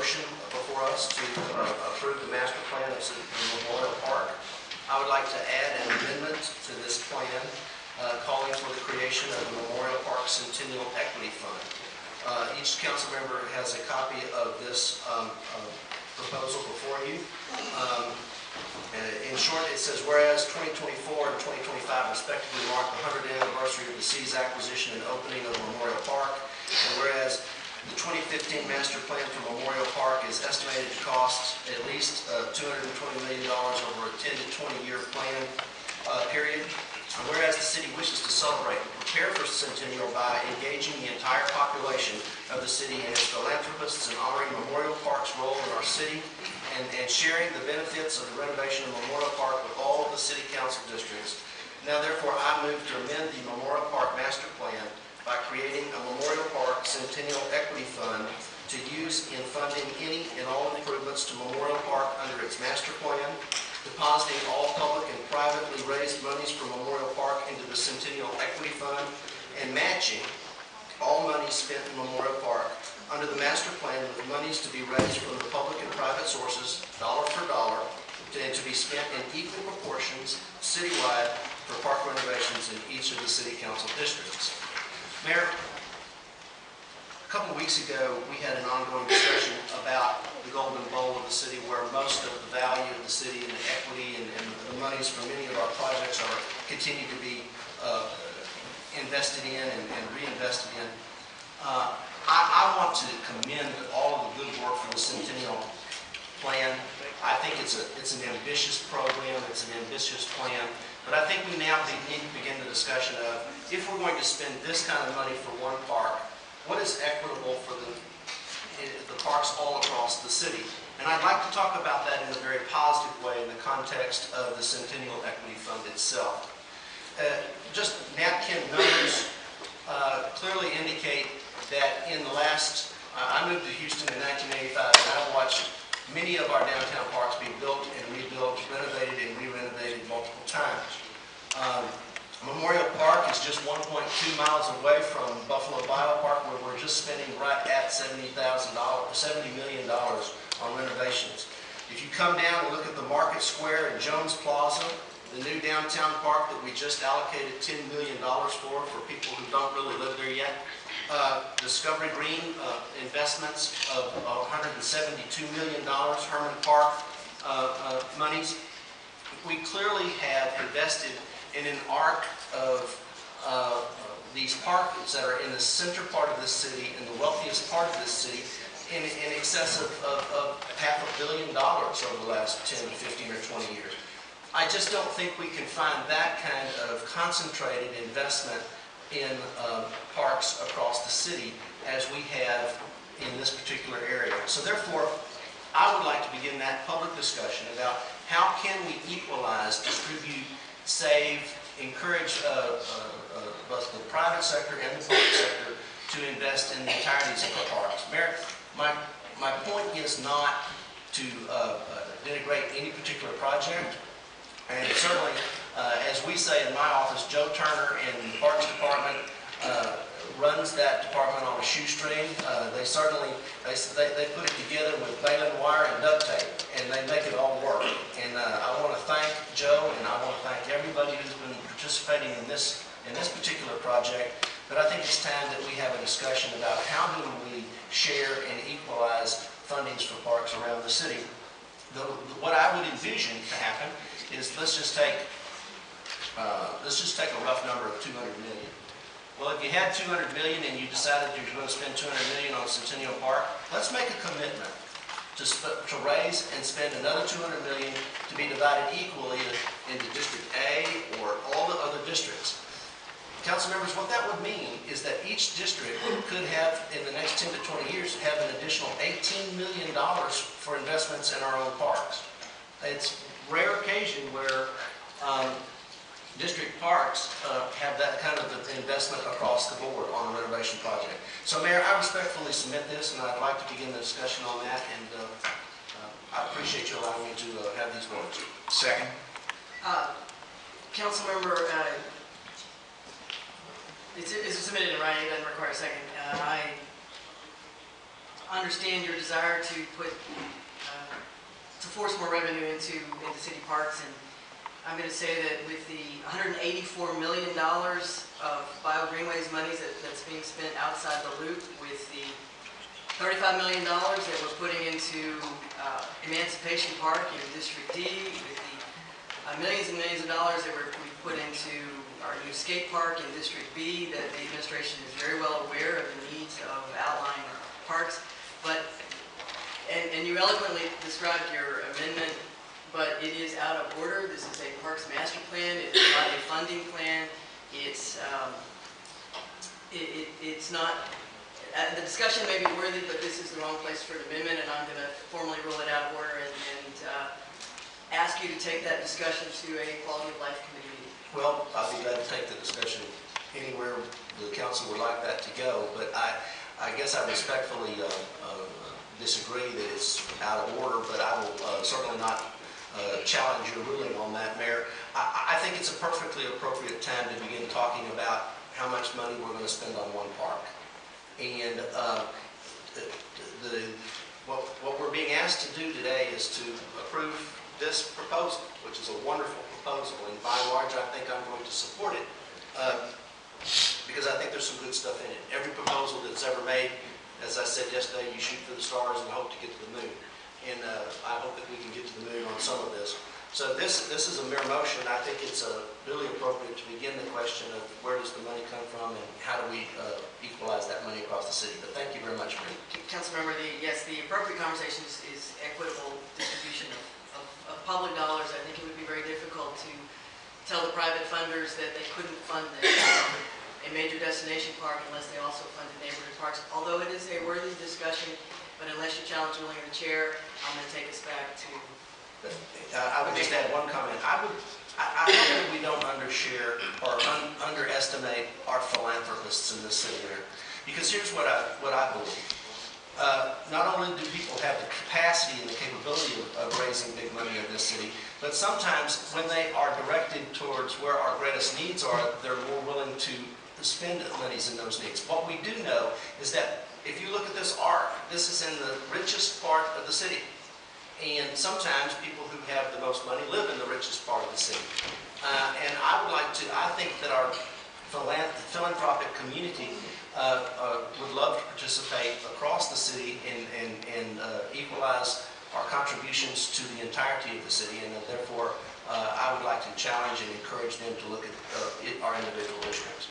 motion before us to approve the master plan of Memorial Park. I would like to add an amendment to this plan calling for the creation of the Memorial Park Centennial Equity Fund. Each council member has a copy of this proposal before you. In short, it says, whereas 2024 and 2025 respectively mark the 100th anniversary of the city's acquisition and opening of Memorial Park, and whereas the 2015 master plan for Memorial Park is estimated to cost at least $220 million over a 10 to 20 year plan period. And whereas the city wishes to celebrate and prepare for Centennial by engaging the entire population of the city and its philanthropists and honoring Memorial Park's role in our city and sharing the benefits of the renovation of Memorial Park with all of the city council districts. Now therefore I move to amend the Memorial Park master plan by creating a Memorial Park Centennial Equity Fund to use in funding any and all improvements to Memorial Park under its master plan, depositing all public and privately raised monies from Memorial Park into the Centennial Equity Fund, and matching all monies spent in Memorial Park under the master plan with monies to be raised from the public and private sources, dollar for dollar, and to be spent in equal proportions citywide for park renovations in each of the city council districts. Mayor, a couple of weeks ago, we had an ongoing discussion about the Golden Bowl of the city, where most of the value of the city and the equity and the monies from many of our projects are continue to be invested in and reinvested in. I want to commend all of the good work for the Centennial Plan. I think it's an ambitious program, it's an ambitious plan, but I think we now need to begin the discussion of, if we're going to spend this kind of money for one park, what is equitable for the parks all across the city? And I'd like to talk about that in a very positive way in the context of the Centennial Equity Fund itself. Just napkin numbers clearly indicate that in the last, I moved to Houston in 1985, and I watched many of our downtown parks be built and rebuilt, renovated and re-renovated multiple times. Memorial Park is just 1.2 miles away from Buffalo Biopark, where we're just spending right at $70 million on renovations. If you come down and look at the Market Square and Jones Plaza, the new downtown park that we just allocated $10 million for people who don't really live there yet, Discovery Green investments of $172 million, Herman Park monies. We clearly have invested in an arc of these parks that are in the center part of this city, in the wealthiest part of this city, in excess of $500 million over the last 10, 15, or 20 years. I just don't think we can find that kind of concentrated investment in parks across the city as we have in this particular area. So therefore, I would like to begin that public discussion about how can we equalize, distribute, save, encourage both the private sector and the public sector to invest in the entireties of our parks. Mayor, my point is not to denigrate any particular project, and certainly, as we say in my office, Joe Turner in the Parks Department runs that department on a shoestring. They certainly they put it together with baling wire and duct tape, and they make it all work. And I want to thank Joe, and I want to thank everybody who's been participating in this particular project. But I think it's time that we have a discussion about how do we share and equalize fundings for parks around the city. What I would envision to happen is let's just take a rough number of $200 million. Well, if you had $200 million and you decided you're going to spend $200 million on Centennial Park, let's make a commitment to raise and spend another $200 million to be divided equally into District A or all the other districts. Council members, what that would mean is that each district could have, in the next 10 to 20 years, have an additional $18 million for investments in our own parks. It's a rare occasion where district parks have that kind of investment across the board on a renovation project. So, Mayor, I respectfully submit this, and I'd like to begin the discussion on that, and I appreciate you allowing me to have these votes. Second. Councilmember, it's submitted in writing, it doesn't require a second. On understand your desire to to force more revenue into city parks, and I'm going to say that with the $184 million of Bio Greenways monies that's being spent outside the loop, with the $35 million that we're putting into Emancipation Park in District D, with the millions and millions of dollars that we put into our new skate park in District B, that the administration is very well aware of the needs of outlying parks. But and you eloquently described your amendment, but it is out of order. This is a parks master plan. It's not a funding plan. It's not. The discussion may be worthy, but this is the wrong place for an amendment, and I'm going to formally rule it out of order and ask you to take that discussion to a quality of life committee meeting. Well, I'll be glad to take the discussion anywhere the council would like that to go, but I guess I respectfully disagree that it's out of order, but I will certainly not challenge your ruling on that, Mayor. I think it's a perfectly appropriate time to begin talking about how much money we're going to spend on one park. And what we're being asked to do today is to approve this proposal, which is a wonderful proposal, and by and large I think I'm going to support it because I think there's some good stuff in it. Every proposal that's ever made, as I said yesterday, you shoot for the stars and hope to get to the moon. And I hope that we can get to the moon on some of this. So this is a mere motion. I think it's really appropriate to begin the question of where does the money come from and how do we equalize that money across the city. But thank you very much, Mayor. Councilmember, yes, the appropriate conversation is equitable distribution of public dollars. I think it would be very difficult to tell the private funders that they couldn't fund a major destination park unless they also funded neighborhood parks, although it is a worthy discussion. But unless you challenge ruling of the chair, I'm going to take us back to... I would just add one comment. I hope that we don't undershare or underestimate our philanthropists in this city here. Because here's what I believe. Not only do people have the capacity and the capability of raising big money in this city, but sometimes when they are directed towards where our greatest needs are, they're more willing to spend monies in those needs. What we do know is that if you look at this arc, this is in the richest part of the city. And sometimes people who have the most money live in the richest part of the city. And I think that our philanthropic community would love to participate across the city and equalize our contributions to the entirety of the city. And therefore, I would like to challenge and encourage them to look at our individual districts.